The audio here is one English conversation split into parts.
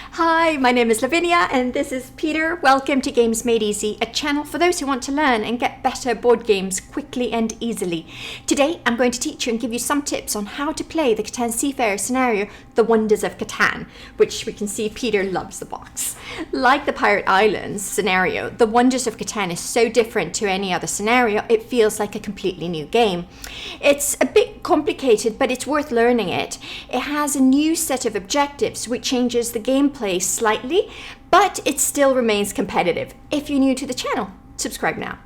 Hi, my name is Lavinia and this is Peter. Welcome to Games Made Easy, a channel for those who want to learn and get better board games quickly and easily. Today I'm going to teach you and give you some tips on how to play the Catan Seafarers scenario, the Wonders of Catan, which we can see Peter loves the box. Like the Pirate Islands scenario, the Wonders of Catan is so different to any other scenario, it feels like a completely new game. It's a bit complicated, but it's worth learning it. It has a new set of objectives which changes the gameplay slightly, but it still remains competitive. If you're new to the channel, subscribe now.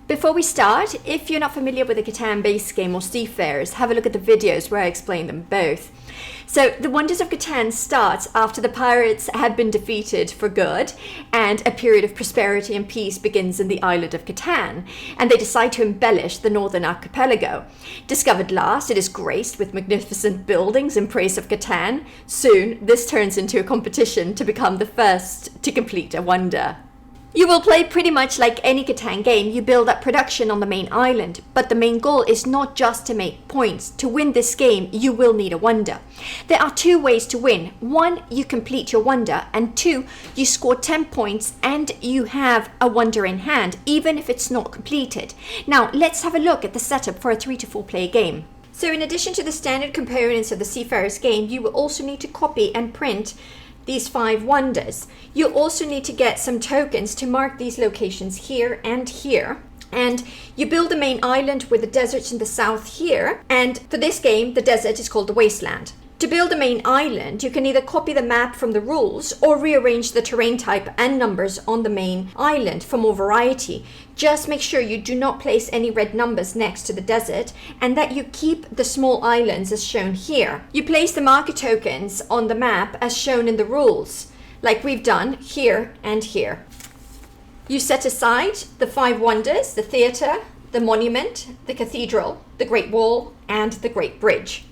Before we start, if you're not familiar with the Catan base game or Seafarers, have a look at the videos where I explain them both. So the Wonders of Catan starts after the pirates have been defeated for good and a period of prosperity and peace begins in the island of Catan, and they decide to embellish the northern archipelago. Discovered last, it is graced with magnificent buildings in praise of Catan. Soon this turns into a competition to become the first to complete a wonder. You will play pretty much like any Catan game. You build up production on the main island, but the main goal is not just to make points. To win this game, you will need a wonder. There are two ways to win. One, you complete your wonder, and two, you score 10 points and you have a wonder in hand, even if it's not completed. Now, let's have a look at the setup for a 3 to 4 player game. So in addition to the standard components of the Seafarers game, you will also need to copy and print these 5 wonders. You also need to get some tokens to mark these locations here and here. And you build the main island with the deserts in the south here. And for this game, the desert is called the wasteland. To build the main island, you can either copy the map from the rules or rearrange the terrain type and numbers on the main island for more variety. Just make sure you do not place any red numbers next to the desert and that you keep the small islands as shown here. You place the marker tokens on the map as shown in the rules, like we've done here and here. You set aside the 5 wonders, the theatre, the monument, the cathedral, the Great Wall, and the Great Bridge.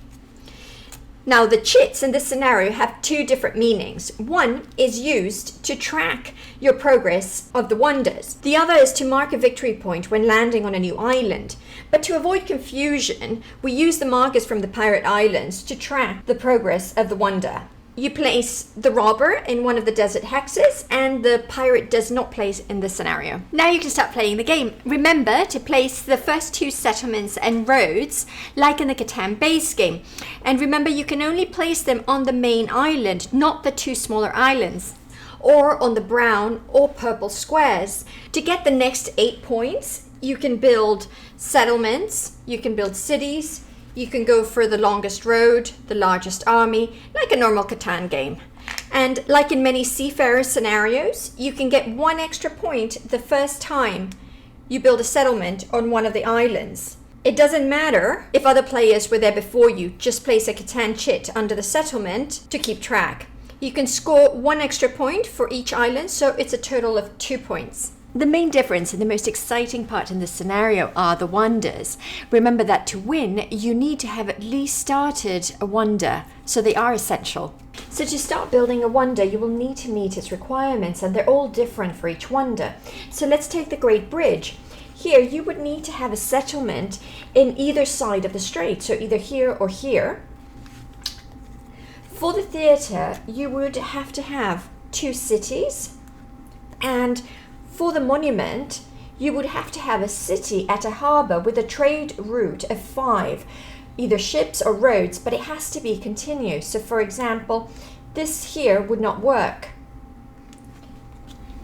Now, the chits in this scenario have 2 different meanings. One is used to track your progress of the wonders. The other is to mark a victory point when landing on a new island. But to avoid confusion, we use the markers from the Pirate Islands to track the progress of the wonder. You place the robber in one of the desert hexes and the pirate does not place in this scenario. Now you can start playing the game. Remember to place the first 2 settlements and roads like in the Catan base game. And remember you can only place them on the main island, not the 2 smaller islands, or on the brown or purple squares. To get the next 8 points, you can build settlements, you can build cities, you can go for the longest road, the largest army, like a normal Catan game. And like in many Seafarer scenarios, you can get 1 extra point the first time you build a settlement on one of the islands. It doesn't matter if other players were there before you, just place a Catan chit under the settlement to keep track. You can score 1 extra point for each island, so it's a total of 2 points. The main difference and the most exciting part in this scenario are the wonders. Remember that to win, you need to have at least started a wonder, so they are essential. So to start building a wonder, you will need to meet its requirements, and they're all different for each wonder. So let's take the Great Bridge. Here, you would need to have a settlement in either side of the strait, so either here or here. For the theatre, you would have to have 2 cities, and for the monument, you would have to have a city at a harbour with a trade route of 5, either ships or roads, but it has to be continuous. So for example, this here would not work.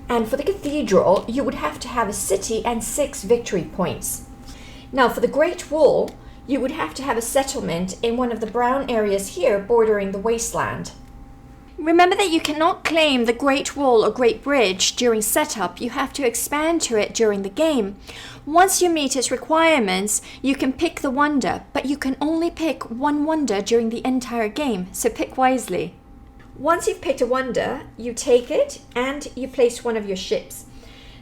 And for the cathedral, you would have to have a city and 6 victory points. Now for the Great Wall, you would have to have a settlement in one of the brown areas here bordering the wasteland. Remember that you cannot claim the Great Wall or Great Bridge during setup. You have to expand to it during the game. Once you meet its requirements, you can pick the wonder, but you can only pick 1 wonder during the entire game, so pick wisely. Once you've picked a wonder, you take it and you place one of your ships.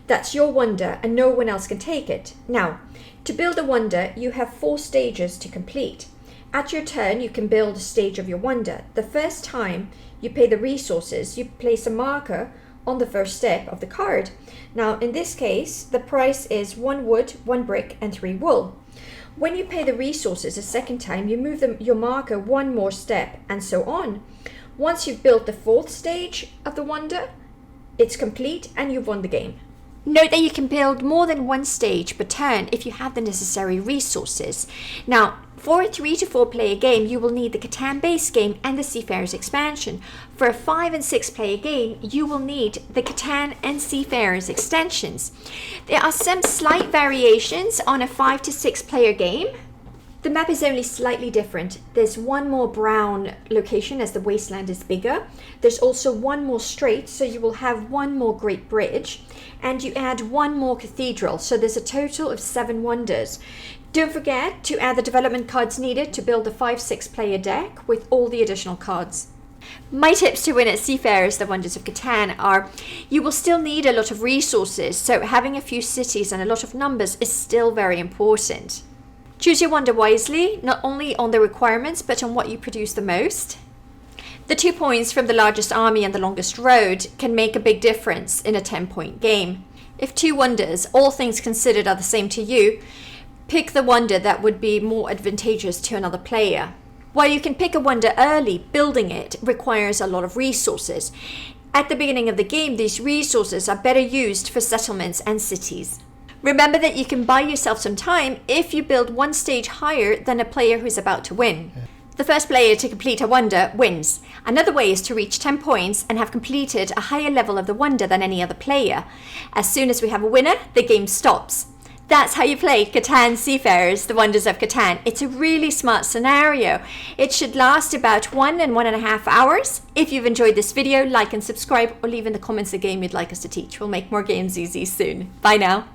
That's your wonder and no one else can take it. Now, to build a wonder, you have 4 stages to complete. At your turn, you can build a stage of your wonder. The first time you pay the resources, you place a marker on the first step of the card. Now, in this case, the price is 1 wood, 1 brick, and 3 wool. When you pay the resources a second time, you move your marker one more step, and so on. Once you've built the 4th stage of the wonder, it's complete and you've won the game. Note that you can build more than one stage per turn if you have the necessary resources. Now, for a 3 to 4 player game, you will need the Catan base game and the Seafarers expansion. For a 5 and 6 player game, you will need the Catan and Seafarers extensions. There are some slight variations on a 5 to 6 player game. The map is only slightly different. There's one more brown location as the wasteland is bigger. There's also one more strait, so you will have one more great bridge. And you add one more cathedral, so there's a total of 7 wonders. Don't forget to add the development cards needed to build a 5-6 player deck with all the additional cards. My tips to win at Seafarers, the Wonders of Catan, are you will still need a lot of resources, so having a few cities and a lot of numbers is still very important. Choose your wonder wisely, not only on the requirements, but on what you produce the most. The 2 points from the largest army and the longest road can make a big difference in a 10-point game. If 2 wonders, all things considered, are the same to you, pick the wonder that would be more advantageous to another player. While you can pick a wonder early, building it requires a lot of resources. At the beginning of the game, these resources are better used for settlements and cities. Remember that you can buy yourself some time if you build one stage higher than a player who's about to win. The first player to complete a wonder wins. Another way is to reach 10 points and have completed a higher level of the wonder than any other player. As soon as we have a winner, the game stops. That's how you play Catan Seafarers, the Wonders of Catan. It's a really smart scenario. It should last about 1 and 1.5 hours. If you've enjoyed this video, like and subscribe, or leave in the comments a game you'd like us to teach. We'll make more games easy soon. Bye now.